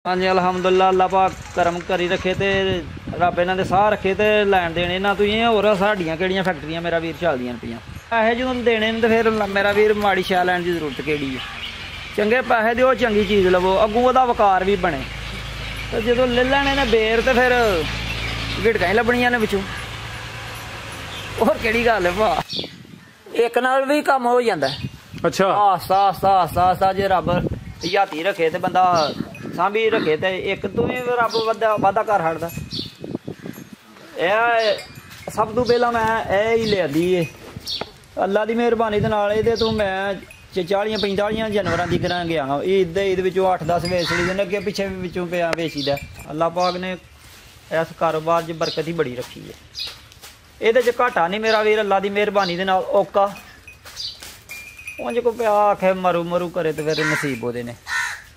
हाँ जी अलहमदुल्ला अल्लाह पाक करम करी रखे तो रब इन्हों के साह रखे तो लैन देने इन्हों तो ही होर साड़ियाँ किहड़ियां फैक्ट्रियां मेरा वीर चलदियां पियां पैसे जो देने तो फिर मेरा वीर माड़ी शै लैन की जरूरत केड़ी है। चंगे पैसे दो चंगी चीज़ लवो अगों वह वकार भी बने तो जो ले लैने ने बेर तो फिर गिड़कां ही लभनियां ने विचों होर केड़ी गल है भा एक नाल भी काम हो जाता है। अच्छा आस्ता आस्ता आस्ता आस्ता जे रब हयाती रखे तो बंदा सांभी रखे तो एक तू ही रब वादा कर छड़दा। सब तो पहला मैं ही लियादी है अल्लाह की मेहरबानी दे तो मैं 40-45 जानवरों की तरह गया हाँ ईद 8-10 वेच ली दिन अगे पिछे पिछों पे वेची दा। अल्लाह पाक ने इस कारोबार च बरकत ही बड़ी रखी है। ये घाटा नहीं मेरा वीर अल्लाह की मेहरबानी दे नाल औका उंज को प्या आखे मरू मरू करे तो फिर नसीब वो ने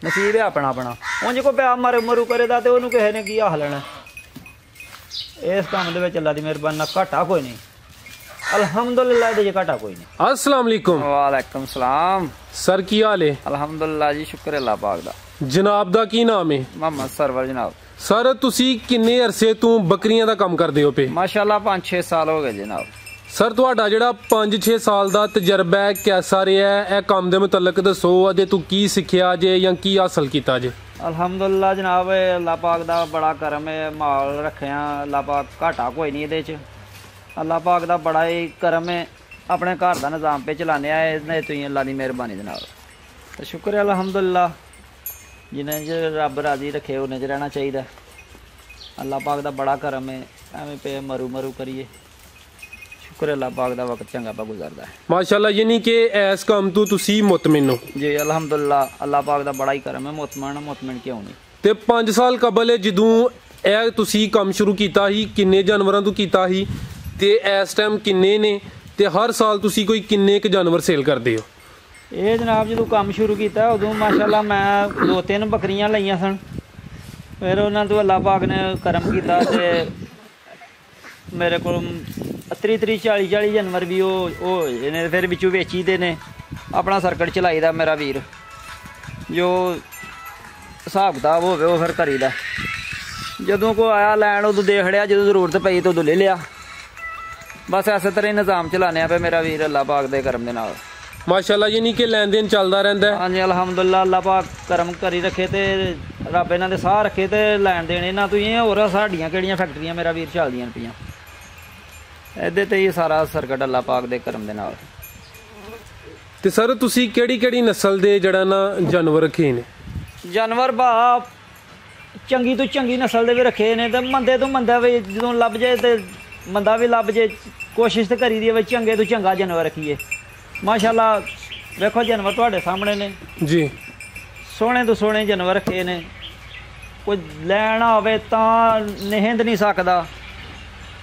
नसीब है अपना अपना उंज को प्या मरू मरू करे तो उन्होंने किसी ने की आख लेना। इस काम के अल्लाह की मेहरबानी नाल घाटा कोई नहीं अलहमदुलिल्लाह ये घाटा कोई नहीं। अस्सलाम वालेकुम। वालेकुम सलाम सर की हाल है? अलहमदुलिल्लाह जी शुक्र अल्लाह पाक दा। जनाब दा की नाम है? मोहम्मद सरवर जनाब। सर तुसी किन्ने अरसे तू बकरियां दा काम करदे हो पे? माशाअल्लाह 5-6 साल हो गए जनाब। सर तुहाडा जिहड़ा 5-6 साल दा तजर्बा है कैसा रहा है काम दे मुतलक दसो अजे तू की सिक्ख्या जे या की हासिल कीता जे? अलहमदुलिल्लाह जनाब अल्लाह पाक दा बड़ा करम है माल रखिया अल्लाह पाक घाटा कोई नहीं इहदे च अल्लाह पाक दा बड़ा ही करम है अपने घर का निज़ाम पे चलाने आए तो ही अल्लाह की मेहरबानी जनाब तो शुक्र है अलहमदुलिल्लाह जिन्हें च रब राजी रखे उन्हें च रहना चाहिए। अल्लाह पाक दा बड़ा करम है एवं पे मरू मरू करिए शुक्र अल्लाह पाक दा वक्त चंगा पा गुजरदा है माशाअल्लाह। यानी कि इस काम तो तुसी मुतमिन हो? जी अलहमदुलिल्लाह अल्लाह पाक दा बड़ा ही करम है मुतमिन क्यों नहीं। ते 5 साल कबल जदों ए तुसी काम शुरू कीता ही किन्ने जानवरां तो कीता ही ते इस टाइम किन्ने ने ते हर साल तुसी कोई किन्ने क जानवर सेल करदे हो? ये जनाब जो काम शुरू किया उदों माशाअल्लाह मैं 2-3 बकरियां लईयां सन फिर उन्होंने तो अल्लाह पाक ने करम किया ते मेरे को 30-40 जानवर भी ने फिर बिचों वेची दे ने अपना सर्कट चलाई दा मेरा वीर जो हिसाब किताब होवे वो फिर करी दा। जदों को आया लैन उदों देख लिया जो जरूरत पई तो उदों ले लिया बस इस तरह ही निज़ाम चलाने पे मेरा वीर अल्लाह पाक दे करम दे नाल माशाअल्लाह। यानी कि लेन देन चलता रहता है? हाँ जी अलहमदुलिल्लाह अल्लाह पाक करम करी रखे तो रब इन्हों के साह रखे तो लैन देने इन्हों तो ही होर साड़ियाँ किहड़ियां फैक्ट्रियां मेरा वीर चलदियां पियां इहदे ते ही सारा सर्कट अल्लाह पाक दे करम दे नाल। ते सर तुसी केड़ी नस्ल दे जड़ा ना जानवर रखे ने? जानवर बा चंगी तो चंगी नस्ल दे भी रखे ने ते मंदे तो मंदा भी जदों लभ जाए तो मंदा भी लभ जाए कोशिश तो करी दी है चंगे तो चंगा जानवर रखिए। माशाअल्लाह देखो जानवर तुहाडे सामने ने जी सोहने तो सोहने जानवर रखे ने कोई लैना होवे तां निहिंद नहीं सकदा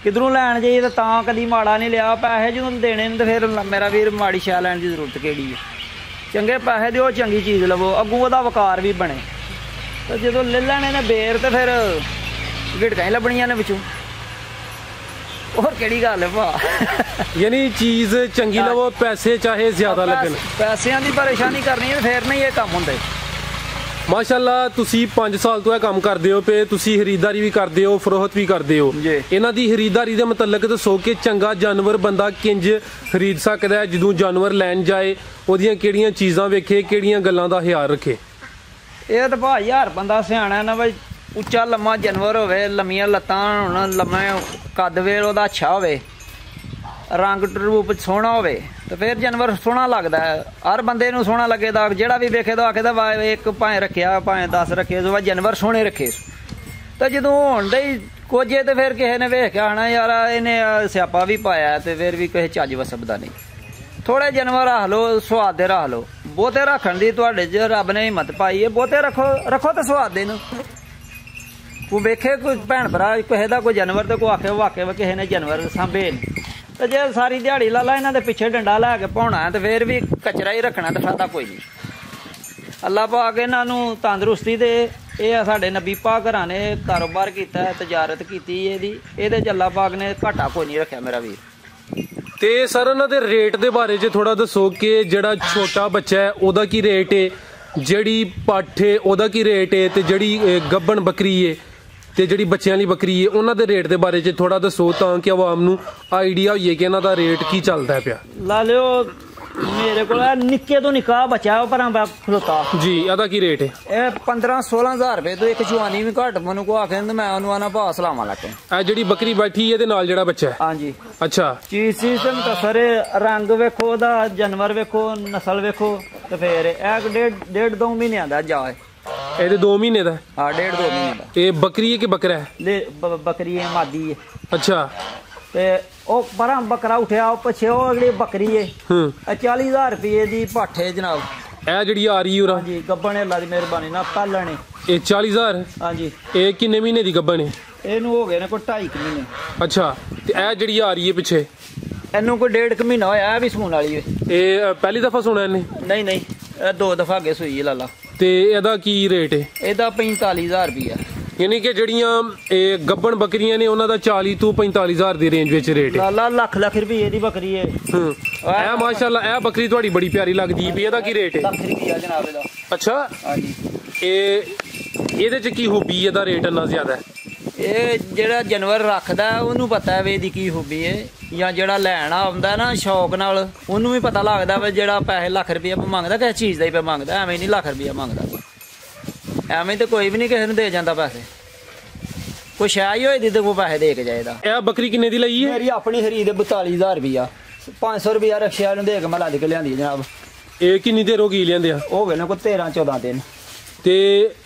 किधरों लैन जाइए तो कभी माड़ा नहीं लिया पैसे जो देने तो फिर मेरा वीर माड़ी शै लैन की जरूरत केड़ी है। चंगे पैसे दो चंगी चीज़ लवो अगों वह वकार भी बने तो जो ले लैने ने बेर तो फिर गिड़कां ही लभनियां ने विचों और केड़ी गल है भा यानी चीज़ चंगी लवो पैसे चाहे ज्यादा लगन पैसों की परेशानी करनी है फिर नहीं ये काम होंदे। माशाअल्लाह तुसी 5 साल तो यह काम करदे हो पे तुसी खरीदारी भी करदे हो फरोख्त भी करदे हो इन्हां दी खरीदारी दे मुतलक दसो कि चंगा जानवर बंदा किंज खरीद सकदा है जदों जानवर लैन जाए ओदियां केड़ियां चीज़ां वेखे केड़ियां गल्लां दा ख्याल रखे? ये तो भाई यार बंदा सियाना है ना भाई उच्चा लम्मा जानवर होवे लम्मियां लत्तां होण लम्मे कद वेल ओहदा अच्छा होवे रंग रूप सोहना होवे तो फिर जानवर सोहना लगता है हर बंदे नूं सोहना लगेगा जिहड़ा भी वेखे तो आखे वाह एक भाएं रखिया भाएं 10 रखे तो जानवर सोहने रखे तो जदों होण दे कोजे तो फिर किसी ने वेख के आना यार इन्हें स्यापा भी पाया तो फिर भी किसी चज वसबदा नहीं। थोड़े जानवर रख लो सुआद दे रख लो बहुते रखण दी तुहाडे च रब ने हिम्मत पाई है बहुते रखो तो सुआद दे नूं कोई वेखे कोई भैन भरा किसी का कोई जानवर तो कोई आखे वाकई किसी ने जानवर सांभे तो जे सारी दिहाड़ी ला ला इन्हों के पिछे डंडा लैके पाउणा है तो फिर भी कचरा ही रखना तो फायदा कोई नहीं। अल्लाह पाक इन्हों तंदरुस्ती दे ये साडे नबी पाक घरां ने कारोबार किया तजारत की ये अल्लाह पाक ने घाटा कोई नहीं रखा मेरा वीर। ते सर इन्हां दे रेट दे बारे च थोड़ा दसो कि जिहड़ा छोटा बच्चा है ओहदा की रेट है ਜਿਹੜੀ ਪੱਠ ਹੈ ਉਹਦਾ ਕੀ ਰੇਟ ਹੈ ਤੇ ਜਿਹੜੀ ਗੱਭਣ ਬੱਕਰੀ ਹੈ ਤੇ ਜਿਹੜੀ ਬੱਚਿਆਂ ਵਾਲੀ ਬੱਕਰੀ ਹੈ ਉਹਨਾਂ ਦੇ ਰੇਟ ਦੇ ਬਾਰੇ 'ਚ ਥੋੜਾ ਦੱਸੋ ਤਾਂ ਕਿ ਆਵਾਮ ਨੂੰ ਆਈਡੀਆ ਹੋਈਏ ਕਿ ਇਹਨਾਂ ਦਾ ਰੇਟ ਕੀ ਚੱਲਦਾ ਪਿਆ। ਲਾ ਲਿਓ ਮੇਰੇ ਕੋਲ ਨਿੱਕੇ ਤੋਂ ਨਿੱਕਾ ਬੱਚਾ ਪਰ ਖਲੋਤਾ ਜੀ, ਇਹਦਾ ਕੀ ਰੇਟ ਹੈ? ਇਹ 15-16 ਹਜ਼ਾਰ ਰੁਪਏ ਤੋਂ ਇੱਕ ਜਵਾਨੀ ਵੀ ਘੱਟ ਮੈਨੂੰ ਕੋ ਆਖੇ ਮੈਂ ਉਹਨੂੰ ਆਣਾ ਭਾਅ ਸਲਾਮਾਂ ਲੱਗੇ। ਇਹ ਜਿਹੜੀ ਬੱਕਰੀ ਬੈਠੀ ਹੈ ਇਹਦੇ ਨਾਲ ਜਿਹੜਾ ਬੱਚਾ ਹੈ? ਹਾਂਜੀ। ਅੱਛਾ, ਚੀਜ਼ ਤੇ ਮੁਤਸਰ ਰੰਗ ਵੇਖੋ ਉਹਦਾ, ਜਾਨਵਰ ਵੇਖੋ, ਨਸਲ ਵੇਖੋ ਤੇ ਫਿਰ ਇਹ ਡੇਢ 2 ਮਹੀਨਿਆਂ ਦਾ ਜਾ ਹੈ। ਇਹਦੇ 2 ਮਹੀਨੇ ਦਾ? ਹਾਂ, 1.5-2 ਮਹੀਨੇ ਦਾ। ਇਹ ਬੱਕਰੀ ਹੈ ਕਿ ਬੱਕਰਾ ਹੈ? ਬੱਕਰੀ ਹੈ, ਮਾਦੀ ਹੈ। ਅੱਛਾ, ਤੇ ਉਹ ਪਰਾਂ ਬੱਕਰਾ ਉਠਿਆ, ਉਹ ਪਿੱਛੇ ਉਹ ਅਗਲੀ ਬੱਕਰੀ ਹੈ। 40,000 ਰੁਪਏ ਦੀ ਪੱਠ ਹੈ ਜਨਾਬ। ਇਹ ਜਿਹੜੀ ਆ ਰਹੀ ਉਰਾ? ਹਾਂਜੀ, ਗੱਬਣ ਹੈ, ਅੱਲਾ ਦੀ ਮਿਹਰਬਾਨੀ ਨਾਲ ਪਾਲਣ ਹੈ। ਇਹ 40,000? ਹਾਂਜੀ। ਇਹ ਕਿੰਨੇ ਮਹੀਨੇ ਦੀ ਗੱਬਣ ਹੈ? ਇਹਨੂੰ ਹੋ ਗਏ ਨੇ ਕੋਈ 2.5 ਮਹੀਨੇ। ਅੱਛਾ, ਤੇ ਇਹ ਜਿਹੜੀ ਆ ਰਹੀ ਹੈ ਪਿੱਛੇ? ਇਹਨੂੰ ਕੋਈ 1.5 ਮਹੀਨਾ ਹੋਇਆ, ਇਹ ਵੀ ਸੂਣ ਵਾਲੀ ਹੈ। ਇਹ ਪਹਿਲੀ ਦਫਾ ਸੁਣਿਆ ਇਹਨੇ? ਨਹੀਂ, ਇਹ 2 ਦਫਾ ਅੱਗੇ ਸੂਈ ਹੈ ਲਾਲਾ। ਤੇ ਇਹਦਾ ਕੀ ਰੇਟ ਹੈ? ਇਹਦਾ 45,000 ਰੁਪਇਆ। ਯਾਨੀ ਕਿ ਜਿਹੜੀਆਂ ਇਹ ਗੱਬਣ ਬੱਕਰੀਆਂ ਨੇ ਉਹਨਾਂ ਦਾ 40 ਤੋਂ 45,000 ਦੀ ਰੇਂਜ ਵਿੱਚ ਰੇਟ ਹੈ। ਲਾਲਾ ਲੱਖ ਰੁਪਏ ਦੀ ਬੱਕਰੀ ਹੈ। ਇਹ ਮਾਸ਼ਾਅੱਲਾ ਇਹ ਬੱਕਰੀ ਤੁਹਾਡੀ ਬੜੀ ਪਿਆਰੀ ਲੱਗਦੀ ਵੀ। ਇਹਦਾ ਕੀ ਰੇਟ ਹੈ? ਲੱਖ ਰੁਪਇਆ ਜਨਾਬ ਇਹਦਾ। ਅੱਛਾ। ਹਾਂਜੀ। ਇਹਦੇ ਚ ਕੀ ਖੂਬੀ ਇਹਦਾ ਰੇਟ ਇੰਨਾ ਜ਼ਿਆਦਾ ਹੈ? ਇਹ ਜਿਹੜਾ ਜਾਨਵਰ ਰੱਖਦਾ ਉਹਨੂੰ ਪਤਾ ਹੈ ਵੀ ਇਹਦੀ ਕੀ ਖੂਬੀ ਹੈ, ਜਾਂ ਜਿਹੜਾ ਲੈਣ ਆਉਂਦਾ ਨਾ ਸ਼ੌਕ ਨਾਲ ਉਹਨੂੰ ਵੀ ਪਤਾ ਲੱਗਦਾ ਵੀ ਜਿਹੜਾ ਪੈਸੇ ਲੱਖ ਰੁਪਇਆ ਮੰਗਦਾ ਕਿਸੇ ਚੀਜ਼ ਦਾ ਹੀ ਪੈ ਮੰਗਦਾ, ਐਵੇਂ ਨਹੀਂ ਲੱਖ ਰੁਪਇਆ ਮੰਗਦਾ। ਐਵੇਂ ਤਾਂ ਕੋਈ ਵੀ ਨਹੀਂ ਕਿਸੇ ਨੂੰ ਦੇ ਜਾਂਦਾ ਪੈਸੇ, ਕੋਈ ਸ਼ਾਇ ਹੀ ਹੋਏ ਦੀ ਤੇ ਕੋਈ ਪੈਸੇ ਦੇ ਕੇ ਜਾਏਦਾ। ਇਹ ਬੱਕਰੀ ਕਿੰਨੇ ਦੀ ਲਈ ਹੈ? ਮੇਰੀ ਆਪਣੀ ਖਰੀਦ 42,000 ਰੁਪਇਆ। 500 ਰੁਪਇਆ ਰਕਸ਼ਾ ਨੂੰ ਦੇ ਕੇ ਮੈਂ ਲੱਦ ਕੇ ਲਿਆਂਦੀ ਜਨਾਬ। ਇਹ ਕਿੰਨੀ ਦੇਰ ਹੋ ਗਈ ਲਿਆਂਦੇ ਆ? ਹੋ ਗਏ ਨੇ ਕੋਈ 13-14 ਦਿਨ। ਤੇ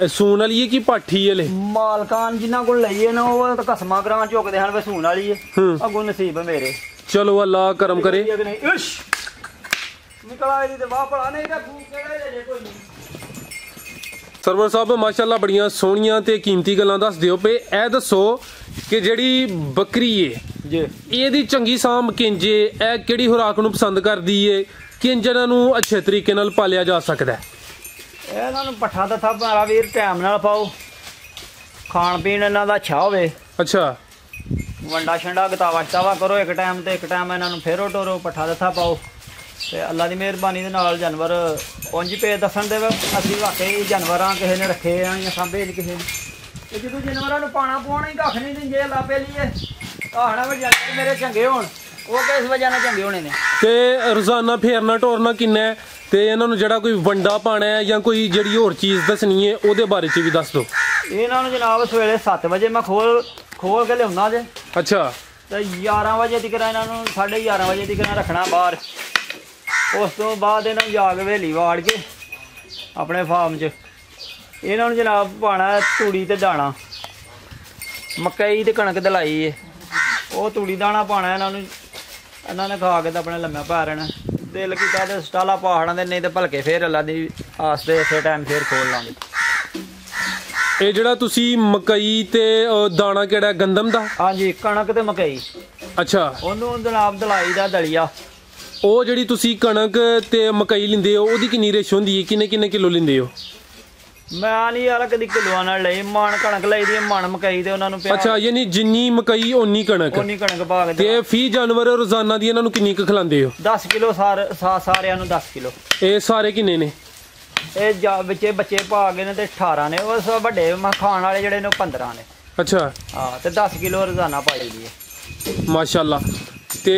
ਸੂਣ ਵਾਲੀ ਹੈ ਕਿ ਪਾਠੀ ਵਾਲੇ? ਮਾਲਕਾਨ ਜਿਨ੍ਹਾਂ ਕੋਲ ਲਈਏ ਨਾ ਉਹ ਤਾਂ ਕਸਮਾਂ ਕਰਾਂ ਝੁਕਦੇ ਹਨ ਵੀ ਸੂਣ ਵਾਲੀ ਹੈ। ਅੱਗੋਂ ਨਸੀਬ ਮੇਰੇ। ਚਲੋ ਅੱਲਾ ਕਰਮ ਕਰੇ। ਨਿਕਲਾ ਇਹਦੀ ਤੇ ਵਾਹ ਭਲਾ ਨਹੀਂ ਤਾਂ ਕਿਹੜੇ ਜੇ ਕੋਈ ਨਹੀਂ। ਸਰਵਰ ਸਾਹਿਬ ਮਾਸ਼ਾਅੱਲਾ ਬੜੀਆਂ ਸੋਹਣੀਆਂ ਤੇ ਕੀਮਤੀ ਗੱਲਾਂ ਦੱਸ ਦਿਓ ਪਏ। ਇਹ ਦੱਸੋ ਕਿ ਜਿਹੜੀ ਬੱਕਰੀ ਏ ਜੀ ਇਹਦੀ ਚੰਗੀ ਸਾਂਭ ਕਿੰਜ ਏ, ਇਹ ਕਿਹੜੀ ਖੁਰਾਕ ਨੂੰ ਪਸੰਦ ਕਰਦੀ ਏ, ਕਿੰਜ ਇਹਨਾਂ ਨੂੰ ਅੱਛੇ ਤਰੀਕੇ ਨਾਲ ਪਾਲਿਆ ਜਾ ਸਕਦਾ? ਇਹਨਾਂ ਨੂੰ ਪੱਠਾ ਦੱਥਾ ਭਾਰਾ ਵੀਰ ਟਾਈਮ ਨਾਲ ਪਾਓ, ਖਾਣ ਪੀਣ ਇਹਨਾਂ ਦਾ ਅੱਛਾ ਹੋਵੇ। ਅੱਛਾ, ਵੰਡਾ ਛੰਡਾ ਗਤਾਵਾ ਕਰੋ ਇੱਕ ਟਾਈਮ ਤੇ ਇੱਕ ਟਾਈਮ ਇਹਨਾਂ ਨੂੰ ਫੇਰੋ ਟੋਰੋ, ਪੱਠਾ ਦੱਥਾ ਪਾਓ ਤੇ ਅੱਲਾ ਦੀ ਮਿਹਰਬਾਨੀ ਦੇ ਨਾਲ ਜਾਨਵਰ ਉਂਝ ਪੇ ਦੱਸਣ ਦੇ ਅਸੀਂ ਵਾਕਈ ਜਾਨਵਰਾਂ ਕਿਸੇ ਨੇ ਰੱਖੇ ਆ ਜਾਂ ਸਾਂਭੇ ਕਿਸੇ ਨੇ। ਤੇ ਜਦੋਂ ਜਾਨਵਰਾਂ ਨੂੰ ਪਾਣਾ ਪਾਉਣਾ ਹੀ ਕੱਖ ਨਹੀਂ ਦਿੰਦੇ ਲਾਪੇ ਲਈਏ ਆਹਣਾ ਵੀ ਜਾਨਵਰ ਮੇਰੇ ਚੰਗੇ ਹੋਣ, ਉਹ ਕਿਸ ਵਜ੍ਹਾ ਨਾਲ ਚੰਗੇ ਹੋਣੇ ਨੇ। ਤੇ ਰੋਜ਼ਾਨਾ ਫੇਰਨਾ ਟੋਰਨਾ ਕਿੰਨਾ ਹੈ ਤੇ ਇਹਨਾਂ ਨੂੰ ਜਿਹੜਾ ਕੋਈ ਵੰਡਾ ਪਾਣਾ ਹੈ ਜਾਂ ਕੋਈ ਜਿਹੜੀ ਹੋਰ ਚੀਜ਼ ਦੱਸਣੀ ਹੈ ਉਹਦੇ ਬਾਰੇ ਚ ਵੀ ਦੱਸ ਦਿਓ। ਇਹਨਾਂ ਨੂੰ ਜਨਾਬ ਸਵੇਰੇ 7 ਵਜੇ ਮੈਂ ਖੋਲ ਕੇ ਲਿਆਉਣਾ ਜੇ। ਅੱਛਾ। ਤੇ 11 ਵਜੇ ਤੱਕ ਇਹਨਾਂ ਨੂੰ 11:30 ਵਜੇ ਤੱਕ ਰੱਖਣਾ ਬਾਹਰ। ਉਸ ਤੋਂ ਬਾਅਦ ਇਹਨਾਂ ਨੂੰ ਜਾ ਕੇ ਹਵੇਲੀ ਵਾੜ ਕੇ ਆਪਣੇ ਫਾਰਮ 'ਚ ਇਹਨਾਂ ਨੂੰ ਜਨਾਬ ਪਾਣਾ ਤੂੜੀ ਤੇ ਦਾਣਾ, ਮਕਈ ਤੇ ਕਣਕ ਦਲਾਈ ਹੈ, ਉਹ ਤੂੜੀ ਦਾਣਾ ਪਾਣਾ ਇਹਨਾਂ ਨੂੰ। ਇਹਨਾਂ ਨੇ ਖਾ ਕੇ ਤਾਂ ਆਪਣੇ ਲੰਮਿਆਂ ਪਾ ਰਹਿਣਾ। ਦਿਲ ਕੀਤਾ ਤੇ ਸਟਾਲਾ ਪਹਾੜਾਂ ਦੇ, ਨਹੀਂ ਤੇ ਭਲਕੇ ਫੇਰ ਅੱਲਾ ਦੀ ਆਸ ਤੇ ਇਸੇ ਟਾਈਮ ਫੇਰ ਖੋਲ ਲਾਂਗੇ। ਇਹ ਜਿਹੜਾ ਤੁਸੀਂ ਮਕਈ ਤੇ ਦਾਣਾ ਕਿਹੜਾ ਗੰਦਮ ਦਾ? ਹਾਂਜੀ, ਕਣਕ ਤੇ ਮਕਈ। ਅੱਛਾ। ਉਹਨੂੰ ਜਨਾਬ ਦਲਾਈ ਦਾ ਦਲੀਆ। ਉਹ ਜਿਹੜੀ ਤੁਸੀਂ ਕਣਕ ਤੇ ਮਕਈ ਲਿੰਦੇ ਹੋ ਉਹਦੀ ਕਿੰਨੀ ਰੇਸ਼ੋ ਹੁੰਦੀ ਹੈ, ਕਿੰਨੇ ਕਿਲੋ ਲਿੰਦੇ ਹੋ? ਮੈਂ ਨਹੀਂ ਯਾਰ ਕਦੀ ਕਿਲੋਆਂ ਨਾਲ ਲਈ, ਮਣ ਕਣਕ ਲਈ ਦੀ, ਮਣ ਮਕਈ ਤੇ ਉਹਨਾਂ ਨੂੰ ਪਿਆ। ਅੱਛਾ, ਯਾਨੀ ਜਿੰਨੀ ਮਕਈ ਓਨੀ ਕਣਕ ਪਾ ਕੇ। ਤੇ ਫੀ ਜਾਨਵਰ ਰੋਜ਼ਾਨਾ ਦੀ ਇਹਨਾਂ ਨੂੰ ਕਿੰਨੀ ਕੁ ਖਿਲਾਉਂਦੇ ਹੋ? 10 ਕਿਲੋ ਸਾਰਿਆਂ ਨੂੰ 10 ਕਿਲੋ। ਇਹ ਸਾਰੇ ਕਿੰਨੇ ਨੇ? ਇਹ ਵਿੱਚੇ ਬੱਚੇ ਪਾ ਗਏ ਨੇ ਤੇ 18 ਨੇ, ਉਸ ਵੱਡੇ ਖਾਣ ਵਾਲੇ ਜਿਹੜੇ ਨੇ 15 ਨੇ। ਅੱਛਾ। ਹਾਂ, ਤੇ 10 ਕਿਲੋ ਰੋਜ਼ਾਨਾ ਪਾਈ ਦੀ ਹੈ ਮਾਸ਼ਾਅੱਲਾ। ਤੇ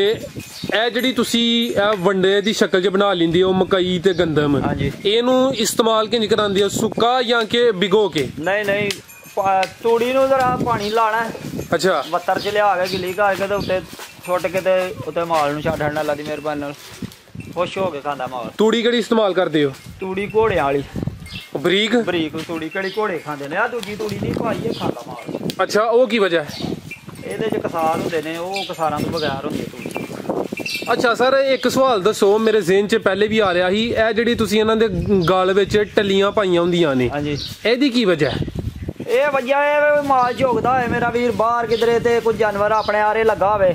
ਇਹ ਜਿਹੜੀ ਤੁਸੀਂ ਇਹ ਵੰਡੇ ਦੀ ਸ਼ਕਲ 'ਚ ਬਣਾ ਲੈਂਦੇ ਹੋ ਮਕਈ ਤੇ ਗੰਦਮ, ਇਹਨੂੰ ਇਸਤੇਮਾਲ ਕਿੰਜ ਕਰਾਂਦੇ ਹੋ, ਸੁੱਕਾ ਜਾਂ ਕਿ ਭਿਗੋ ਕੇ? ਨਹੀਂ, ਤੂੜੀ ਨੂੰ ਜ਼ਰਾ ਪਾਣੀ ਲਾਣਾ। ਅੱਛਾ। ਬੱਤਰ 'ਚ ਲਿਆ ਕੇ ਗਿੱਲੀ ਕਰਕੇ ਤੇ ਉੱਤੇ ਸੁੱਟ ਕੇ ਤੇ ਉੱਤੇ ਮਾਲ ਨੂੰ ਛੱਡ ਅੱਲਾ ਦੀ ਮਿਹਰਬਾਨੀ ਨਾਲ ਖੁਸ਼ ਹੋ ਕੇ ਖਾਂਦਾ ਮਾਲ। ਤੂੜੀ ਕਿਹੜੀ ਇਸਤੇਮਾਲ ਕਰਦੇ ਹੋ? ਤੂੜੀ ਘੋੜਿਆਂ ਵਾਲੀ ਬਰੀਕ ਤੂੜੀ। ਕਿਹੜੀ ਘੋੜੇ ਖਾਂਦੇ ਨੇ, ਆ ਦੂਜੀ ਤੂੜੀ ਨਹੀਂ ਭਾਈ, ਇਹ ਖਾਂਦਾ ਮਾਲ। ਅੱਛਾ, ਉਹ ਕੀ ਵਜ੍ਹਾ ਹੈ? ਇਹਦੇ 'ਚ ਕਸਾਰ ਹੁੰਦੇ ਨੇ, ਉਹ ਕਸਾਰਾਂ ਤੋਂ ਬਗੈਰ ਹੁੰਦੀ ਹੈ ਤੂੜੀ। ਅੱਛਾ ਸਰ, ਇੱਕ ਸਵਾਲ ਦੱਸੋ, ਮੇਰੇ ਜ਼ਿਹਨ 'ਚ ਪਹਿਲੇ ਵੀ ਆ ਰਿਹਾ ਸੀ, ਇਹ ਜਿਹੜੀ ਤੁਸੀਂ ਇਹਨਾਂ ਦੇ ਗਲ ਵਿੱਚ ਟੱਲੀਆਂ ਪਾਈਆਂ ਹੁੰਦੀਆਂ ਨੇ, ਹਾਂਜੀ, ਇਹਦੀ ਕੀ ਵਜ੍ਹਾ ਹੈ? ਇਹ ਵਜ੍ਹਾ ਇਹ ਮਾਲ ਝੋਕਦਾ ਹੋਏ ਮੇਰਾ ਵੀਰ, ਬਾਹਰ ਕਿਧਰੇ ਤੇ ਕੋਈ ਜਾਨਵਰ ਆਪਣੇ ਆਰੇ ਲੱਗਾ ਹੋਵੇ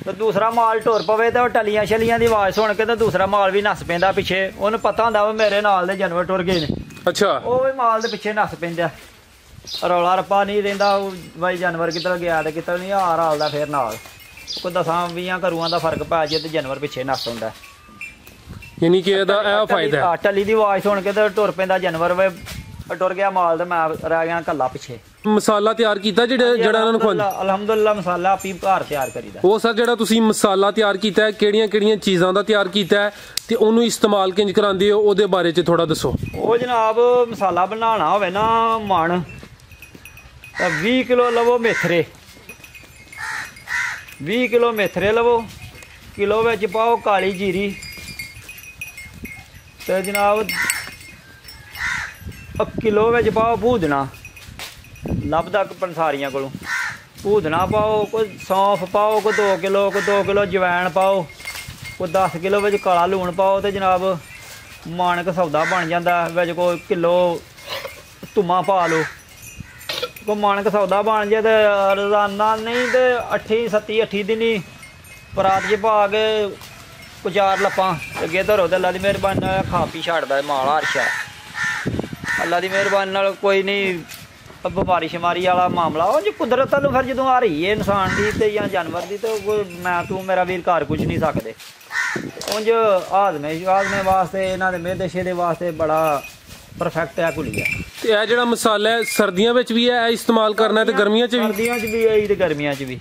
ਤੇ ਦੂਸਰਾ ਮਾਲ ਟੁਰ ਪਵੇ ਤੇ ਉਹ ਟੱਲੀਆਂ ਛਲੀਆਂ ਦੀ ਆਵਾਜ਼ ਸੁਣ ਕੇ ਤੇ ਦੂਸਰਾ ਮਾਲ ਵੀ ਨੱਸ ਪੈਂਦਾ ਪਿੱਛੇ। ਉਹਨੂੰ ਪਤਾ ਹੁੰਦਾ ਵਾ ਮੇਰੇ ਨਾਲ ਦੇ ਜਾਨਵਰ ਟੁਰ ਗਏ ਨੇ। ਅੱਛਾ। ਉਹ ਵੀ ਮਾਲ ਦੇ ਪਿੱਛੇ ਨੱਸ ਪੈਂਦਾ, ਰੌਲਾ ਰੱਪਾ ਨਹੀਂ ਰਹਿੰਦਾ ਬਾਈ ਜਾਨਵਰ ਕਿੱਧਰ ਗਿਆ ਤੇ ਕਿੱਧਰ ਨਹੀਂ, ਹਾਰ ਹਾਲਦਾ ਫਿਰ ਨਾਲ ਕੋਈ 10-20 ਘਰੂਆਂ ਦਾ ਫਰਕ ਪੈ ਜੇ ਤੇ ਜਾਨਵਰ ਪਿੱਛੇ ਨੱਸ ਹੁੰਦਾ। ਯਾਨੀ ਕਿ ਇਹਦਾ ਇਹ ਫਾਇਦਾ ਹੈ। ਟੱਲੀ ਦੀ ਆਵਾਜ਼ ਸੁਣ ਕੇ ਤੇ ਟੁਰ ਪੈਂਦਾ ਜਾਨਵਰ, ਵੇ ਟੁਰ ਗਿਆ ਮਾਲ ਤੇ ਮੈਂ ਰਹਿ ਗਿਆ ਕੱਲਾ ਪਿੱਛੇ। ਮਸਾਲਾ ਤਿਆਰ ਕੀਤਾ ਜਿਹੜਾ ਇਹਨਾਂ ਨੂੰ ਖਵਾਉਂਦੇ? ਅਲਹਮਦੁਲਿਲਾ ਮਸਾਲਾ ਆਪੀ ਘਰ ਤਿਆਰ ਕਰੀਦਾ। ਉਹ ਸਰ ਜਿਹੜਾ ਤੁਸੀਂ ਮਸਾਲਾ ਤਿਆਰ ਕੀਤਾ ਹੈ ਕਿਹੜੀਆਂ ਚੀਜ਼ਾਂ ਦਾ ਤਿਆਰ ਕੀਤਾ ਹੈ ਤੇ ਉਹਨੂੰ ਇਸਤੇਮਾਲ ਕਿੰਜ ਕਰਾਉਂਦੇ ਹੋ ਉਹਦੇ ਬਾਰੇ ਚ ਥੋੜਾ ਦੱਸੋ। ਉਹ ਜਨਾਬ ਮਸਾਲਾ ਬਣਾਉਣਾ ਹੋਵੇ ਨਾ ਮਣ ਤਾਂ 20 ਕਿਲੋ ਲਵੋ ਮੇਥਰੇ, 20 ਕਿਲੋ ਮੇਥਰੇ ਲਵੋ, ਕਿਲੋ ਵਿੱਚ ਪਾਓ ਕਾਲੀ ਜੀਰੀ ਤੇ ਜਨਾਬ ਕਿਲੋ ਵਿੱਚ ਪਾਓ ਭੂਦਣਾ, ਲੱਭਦਾ ਪੰਸਾਰੀਆਂ ਕੋਲੋਂ ਭੂਦਣਾ ਪਾਓ, ਕੋਈ ਸੌਂਫ ਪਾਓ, ਕੋਈ 2 ਕਿਲੋ ਜਵੈਣ ਪਾਓ, ਕੋਈ 10 ਕਿਲੋ ਵਿੱਚ ਕਾਲਾ ਲੂਣ ਪਾਓ ਤੇ ਜਨਾਬ ਮਾਣਕ ਸੌਦਾ ਬਣ ਜਾਂਦਾ। ਵਿੱਚ ਕੋਈ ਕਿਲੋ ਧੁੰਮਾ ਪਾ ਲਓ, ਕੋਈ ਮਾਣਕ ਸੌਦਾ ਬਣ ਜਾਏ ਤੇ ਰੋਜ਼ਾਨਾ ਨਹੀਂ ਤੇ 8 ਦਿਨੀ ਪਰਾਤ 'ਚ ਪਾ ਕੇ ਕੋਈ 4 ਲੱਪਾਂ ਅੱਗੇ ਧਰੋ ਤੇ ਅੱਲਾ ਦੀ ਮਿਹਰਬਾਨੀ ਨਾਲ ਖਾ ਪੀ ਛੱਡਦਾ ਮਾਲ ਹਰਸ਼ਾ। ਅੱਲਾ ਦੀ ਮਿਹਰਬਾਨੀ ਨਾਲ ਕੋਈ ਨਹੀਂ ਬਿਮਾਰੀ ਸ਼ਮਾਰੀ ਵਾਲਾ ਮਾਮਲਾ ਉਹ ਜੀ ਕੁਦਰਤ ਨੂੰ ਫਿਰ ਜਦੋਂ ਆ ਰਹੀ ਹੈ ਇਨਸਾਨ ਦੀ ਤੇ ਜਾਂ ਜਾਨਵਰ ਦੀ ਤੇ ਮੈਂ ਤੂੰ ਮੇਰਾ ਵੀਰ ਘਰ ਕੁਝ ਨਹੀਂ ਸਕਦੇ। ਉਂਝ ਆਦਮੇ ਵਾਸਤੇ ਇਹਨਾਂ ਦੇ ਮੇਦੇ ਦੇ ਵਾਸਤੇ ਬੜਾ ਪਰਫੈਕਟ ਹੈ ਕੁਲੀਆ। ਤੇ ਇਹ ਜਿਹੜਾ ਮਸਾਲਾ ਹੈ ਸਰਦੀਆਂ ਵਿੱਚ ਵੀ ਹੈ ਇਸਤੇਮਾਲ ਕਰਨਾ ਤੇ ਗਰਮੀਆਂ 'ਚ ਵੀ? ਸਰਦੀਆਂ 'ਚ ਵੀ ਹੈ ਤੇ ਗਰਮੀਆਂ 'ਚ ਵੀ।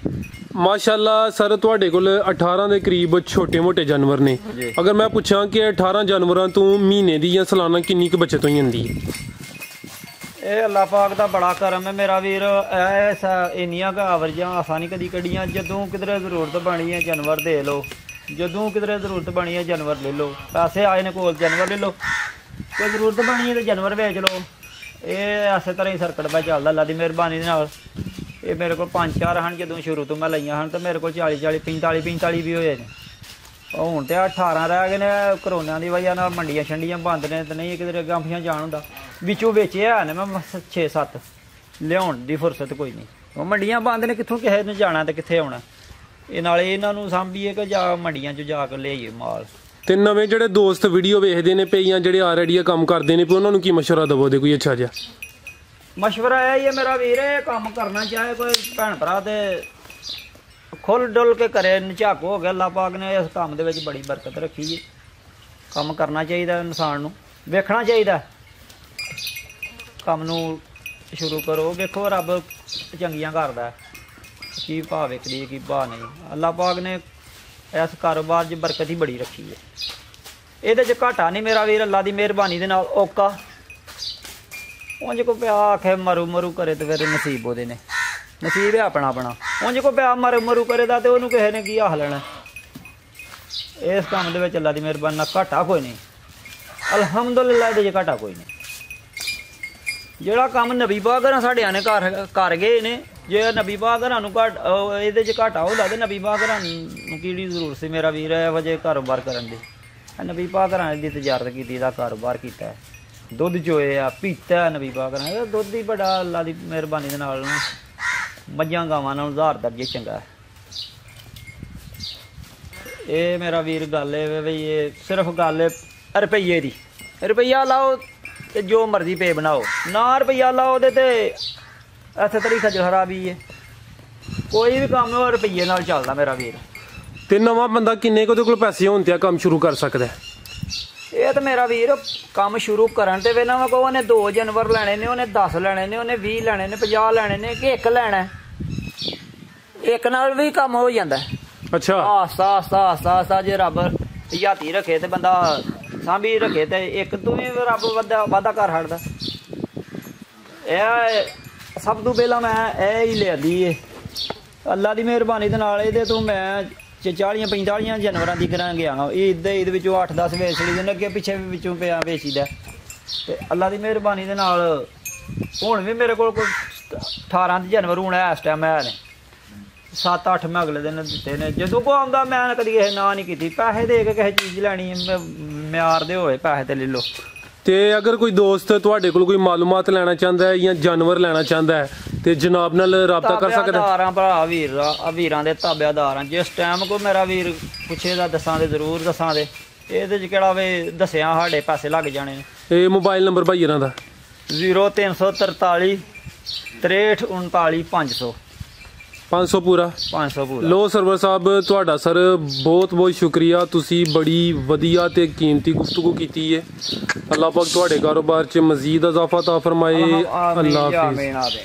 ਮਾਸ਼ਾਅੱਲਾ ਸਰ ਤੁਹਾਡੇ ਕੋਲ 18 ਦੇ ਕਰੀਬ ਛੋਟੇ ਮੋਟੇ ਜਾਨਵਰ ਨੇ। ਅਗਰ ਮੈਂ ਪੁੱਛਾਂ ਕਿ 18 ਜਾਨਵਰਾਂ ਤੋਂ ਮਹੀਨੇ ਦੀ ਜਾਂ ਸਾਲਾਨਾ ਕਿੰਨੀ ਕੁ ਬਚਤ ਹੋ ਜਾਂਦੀ ਹੈ? ਇਹ ਅੱਲਾ ਪਾਕ ਦਾ ਬੜਾ ਕਰਮ ਹੈ ਮੇਰਾ ਵੀਰ। ਇੰਨੀਆਂ ਕੁ ਆਵਰਜਾਂ ਆਸਾਨੀ ਕਦੀ ਕੱਢੀਆਂ। ਜਦੋਂ ਕਿਧਰੇ ਜ਼ਰੂਰਤ ਬਣੀ ਹੈ ਜਾਨਵਰ ਦੇ ਲਓ, ਜਦੋਂ ਕਿਧਰੇ ਜ਼ਰੂਰਤ ਬਣੀ ਹੈ ਜਾਨਵਰ ਲੈ ਲਓ। ਪੈਸੇ ਆਏ ਨੇ ਕੋਲ ਜਾਨਵਰ ਲੈ ਲਓ, ਕੋਈ ਜ਼ਰੂਰਤ ਬਣੀ ਹੈ ਤੇ ਜਾਨਵਰ ਵੇਚ ਲਓ। ਇਹ ਇਸੇ ਤਰ੍ਹਾਂ ਹੀ ਸਰਕਟ ਪਾ ਚੱਲਦਾ ਅੱਲਾ ਦੀ ਮਿਹਰਬਾਨੀ ਦੇ ਨਾਲ। ਇਹ ਮੇਰੇ ਕੋਲ 5-4 ਹਨ ਜਦੋਂ ਸ਼ੁਰੂ ਤੋਂ ਮੈਂ ਲਈਆਂ ਹਨ ਤੇ ਮੇਰੇ ਕੋਲ 40 45 ਵੀ ਹੋਏ ਨੇ। ਹੁਣ ਤੇ 18 ਰਹਿ ਗਏ ਨੇ। ਕਰੋਨਾ ਦੀ ਵਜ੍ਹਾ ਨਾਲ ਮੰਡੀਆਂ ਛੰਡੀਆਂ ਬੰਦ ਨੇ ਤੇ ਨਹੀਂ ਕਿਧਰੇ ਗਾਂਫੀਆਂ ਜਾਣ ਹੁੰਦਾ। ਵਿੱਚੋਂ ਵੇਚਿਆ ਨੇ ਮੈਂ 6-7 ਲਿਆਉਣ ਦੀ ਫੁਰਸਤ ਕੋਈ ਨਹੀਂ। ਉਹ ਮੰਡੀਆਂ ਬੰਦ ਨੇ, ਕਿੱਥੋਂ ਕਿਸੇ ਨੇ ਜਾਣਾ ਤੇ ਕਿੱਥੇ ਆਉਣਾ। ਇਹ ਨਾਲੇ ਇਹਨਾਂ ਨੂੰ ਸਾਂਭੀਏ ਕਿ ਜਾਂ ਮੰਡੀਆਂ 'ਚ ਜਾ ਕੇ ਲਿਆਈਏ ਮਾਲ। ਤੇ ਨਵੇਂ ਜਿਹੜੇ ਦੋਸਤ ਵੀਡੀਓ ਵੇਖਦੇ ਨੇ ਪਏ ਜਾਂ ਜਿਹੜੇ ਆਲਰੇਡੀ ਕੰਮ ਕਰਦੇ ਨੇ ਪਏ ਉਹਨਾਂ ਨੂੰ ਕੀ ਮਸ਼ਵਰਾ ਦਵੋਗੇ ਕੋਈ ਅੱਛਾ ਜਿਹਾ? ਮਸ਼ਵਰਾ ਇਹ ਹੀ ਹੈ ਮੇਰਾ ਵੀਰ, ਇਹ ਕੰਮ ਕਰਨਾ ਚਾਹੇ ਕੋਈ ਭੈਣ ਭਰਾ ਤੇ ਖੁੱਲ ਡੁੱਲ ਕੇ ਕਰੇ। ਝਾਕ ਹੋ ਗਿਆ। ਅੱਲਾ ਪਾਕ ਨੇ ਇਸ ਕੰਮ ਦੇ ਵਿੱਚ ਬੜੀ ਬਰਕਤ ਰੱਖੀ ਹੈ। ਕੰਮ ਕਰਨਾ ਚਾਹੀਦਾ ਇਨਸਾਨ ਨੂੰ, ਵੇਖਣਾ ਚਾਹੀਦਾ ਕੰਮ ਨੂੰ। ਸ਼ੁਰੂ ਕਰੋ, ਵੇਖੋ ਰੱਬ ਚੰਗੀਆਂ ਕਰਦਾ, ਕੀ ਭਾਅ ਵਿਕਦੀ ਕੀ ਭਾਅ ਨਹੀਂ। ਅੱਲਾ ਪਾਕ ਨੇ ਇਸ ਕਾਰੋਬਾਰ 'ਚ ਬਰਕਤ ਹੀ ਬੜੀ ਰੱਖੀ ਹੈ। ਇਹਦੇ 'ਚ ਘਾਟਾ ਨਹੀਂ ਮੇਰਾ ਵੀਰ, ਅੱਲਾ ਦੀ ਮਿਹਰਬਾਨੀ ਦੇ ਨਾਲ ਔਕਾ। ਉਂਝ ਕੋ ਪਿਆ ਆਖੇ ਮਰੂ ਕਰੇ ਤੇ ਫਿਰ ਨਸੀਬ ਉਹਦੇ ਨੇ, ਨਸੀਬ ਹੈ ਆਪਣਾ। ਉਂਝ ਕੋ ਪਿਆ ਮਰੂ ਕਰੇ ਦਾ ਤੇ ਉਹਨੂੰ ਕਿਸੇ ਨੇ ਕੀ ਆਖ ਲੈਣਾ। ਇਸ ਕੰਮ ਦੇ ਵਿੱਚ ਅੱਲਾ ਦੀ ਮਿਹਰਬਾਨੀ ਨਾਲ ਘਾਟਾ ਕੋਈ ਨਹੀਂ, ਅਲਹਮਦੁਲਿਲਾ। ਇਹਦੇ 'ਚ ਘਾਟਾ ਕੋਈ ਨਹੀਂ। ਜਿਹੜਾ ਕੰਮ ਨਬੀ ਪਾਕ ਘਰਾਂ ਸਾਡਿਆਂ ਨੇ ਕਰ ਗਏ ਨੇ, ਜੇ ਨਬੀ ਪਾਕ ਘਰਾਂ ਨੂੰ ਇਹਦੇ 'ਚ ਘਾਟਾ ਹੁੰਦਾ ਤੇ ਨਬੀ ਪਾਕ ਘਰਾਂ ਨੂੰ ਕਿਹੜੀ ਜ਼ਰੂਰਤ ਸੀ ਮੇਰਾ ਵੀਰ ਇਹੋ ਜਿਹੇ ਕਾਰੋਬਾਰ ਕਰਨ ਦੀ। ਨਬੀ ਪਾਕ ਘਰਾਂ ਦੀ ਤਜਾਰਤ ਕੀਤੀ, ਇਹਦਾ ਕਾਰੋਬਾਰ ਕੀਤਾ, ਦੁੱਧ ਚੋਏ ਆ, ਪੀਤਾ ਨਬੀ ਪਾਕ ਘਰਾਂ। ਦੁੱਧ ਹੀ ਬੜਾ ਅੱਲਾ ਦੀ ਮਿਹਰਬਾਨੀ ਦੇ ਨਾਲ ਮੱਝਾਂ ਗਾਵਾਂ ਨਾਲ 1000 ਦਰਜੇ ਚੰਗਾ। ਇਹ ਮੇਰਾ ਵੀਰ ਗੱਲ ਹੈ ਬਈ, ਇਹ ਸਿਰਫ ਗੱਲ ਹੈ ਰੁਪਈਏ ਦੀ। ਰੁਪਈਆ ਲਾਓ ਤੇ ਜੋ ਮਰਜ਼ੀ ਪੇ ਬਣਾਓ, ਨਾ ਰੁਪਈਆ ਲਾਓ ਉਹਦੇ ਤੇ ਇੱਥੇ ਤਰੀ ਖੱਜਲ ਖਰਾਬੀ ਹੈ। ਕੋਈ ਵੀ ਕੰਮ ਉਹ ਰੁਪਈਏ ਨਾਲ ਚੱਲਦਾ ਮੇਰਾ ਵੀਰ। ਤੇ ਨਵਾਂ ਬੰਦਾ ਕਿੰਨੇ ਕੁ ਉਹਦੇ ਕੋਲ ਪੈਸੇ ਹੋਣ ਤੇ ਕੰਮ ਸ਼ੁਰੂ ਕਰ ਸਕਦਾ? ਇਹ ਤਾਂ ਮੇਰਾ ਵੀਰ ਕੰਮ ਸ਼ੁਰੂ ਕਰਨ ਤੇ ਵੇਲੇ ਕੋ ਉਹਨੇ 2 ਜਾਨਵਰ ਲੈਣੇ ਨੇ, ਉਹਨੇ 10 ਲੈਣੇ ਨੇ, ਉਹਨੇ 20 ਲੈਣੇ ਨੇ, 50 ਲੈਣੇ ਨੇ ਕਿ 1 ਲੈਣਾ। 1 ਨਾਲ ਵੀ ਕੰਮ ਹੋ ਜਾਂਦਾ। ਅੱਛਾ, ਆਸਤਾ ਜੇ ਰੱਬ ਹਜ਼ਾਤੀ ਰੱਖੇ ਤੇ ਬੰਦਾ ਸਾਂਭੀ ਰੱਖੇ ਤੇ 1 ਤੋਂ ਵੀ ਰੱਬ ਵਾਧਾ ਕਰ ਛੱਡਦਾ। ਇਹ ਸਭ ਤੋਂ ਪਹਿਲਾਂ ਮੈਂ ਇਹ ਹੀ ਲਿਆਂਦੀ ਏ ਅੱਲਾ ਦੀ ਮਿਹਰਬਾਨੀ ਦੇ ਨਾਲ। ਇਹਦੇ ਤੋਂ ਮੈਂ 40-45 ਜਾਨਵਰਾਂ ਦੀ ਕਰਾਂ ਗਿਆ। ਇਹਦੇ ਵਿੱਚੋਂ 8-10 ਵੇਚ ਲਈ ਦੇ, ਅੱਗੇ ਪਿੱਛੇ ਵੀ ਵਿੱਚੋਂ ਪਿਆ ਵੇਚੀਦਾ। ਤੇ ਅੱਲਾ ਦੀ ਮਿਹਰਬਾਨੀ ਦੇ ਨਾਲ ਹੁਣ ਵੀ ਮੇਰੇ ਕੋਲ ਕੋਈ 18 ਜਾਨਵਰ ਹੁਣ ਇਸ ਟਾਈਮ ਹੈ ਨੇ। 7-8 ਮੈਂ ਅਗਲੇ ਦਿਨ ਦਿੱਤੇ ਨੇ। ਜਦੋਂ ਕੋ ਆਉਂਦਾ ਮੈਂ ਕਦੀ ਕਿਸੇ ਨਾ ਨਹੀਂ ਕੀਤੀ। ਪੈਸੇ ਦੇ ਕੇ ਕਿਸੇ ਚੀਜ਼ ਲੈਣੀ ਮਿਆਰ ਦੇ ਹੋਏ ਪੈਸੇ ਤੇ ਲੈ ਲਓ। ਤੇ ਅਗਰ ਕੋਈ ਦੋਸਤ ਤੁਹਾਡੇ ਕੋਲ ਕੋਈ ਮਾਲੂਮਾਤ ਲੈਣਾ ਚਾਹੁੰਦਾ ਹੈ ਜਾਂ ਜਾਨਵਰ ਲੈਣਾ ਚਾਹੁੰਦਾ ਹੈ ਤੇ ਜਨਾਬ ਨਾਲ ਰਾਬਤਾ ਕਰ ਸਕਦਾ? ਭਰਾ ਵੀਰਾਂ ਦੇ ਤਾਬਿਆਦਾਰਾਂ। ਜਿਸ ਟਾਈਮ ਕੋਈ ਮੇਰਾ ਵੀਰ ਪੁੱਛੇ ਦਾ ਦੱਸਾਂ ਦੇ, ਜ਼ਰੂਰ ਦੱਸਾਂ ਦੇ। ਇਹਦੇ 'ਚ ਕਿਹੜਾ ਵੇ ਦੱਸਿਆ ਸਾਡੇ ਪੈਸੇ ਲੱਗ ਜਾਣੇ ਨੇ। ਇਹ ਮੋਬਾਈਲ ਨੰਬਰ ਭਾਈ ਇਹਨਾਂ ਦਾ 0343 63 39 500। 500 ਪੂਰਾ 500 ਪੂਰਾ। ਲੋ ਸਰਵਰ ਸਾਹਿਬ ਤੁਹਾਡਾ ਸਰ ਬਹੁਤ ਬਹੁਤ ਸ਼ੁਕਰੀਆ, ਤੁਸੀਂ ਬੜੀ ਵਧੀਆ ਤੇ ਕੀਮਤੀ ਗੁਫ਼ਤਗੂ ਕੀਤੀ ਹੈ। ਅੱਲਾਹ ਪਾਕ ਤੁਹਾਡੇ ਕਾਰੋਬਾਰ 'ਚ ਮਜ਼ੀਦ ਇਜ਼ਾਫਾ ਤਾ ਫਰਮਾਏ। ਅੱਲਾਹ ਹਾਫਿਜ਼।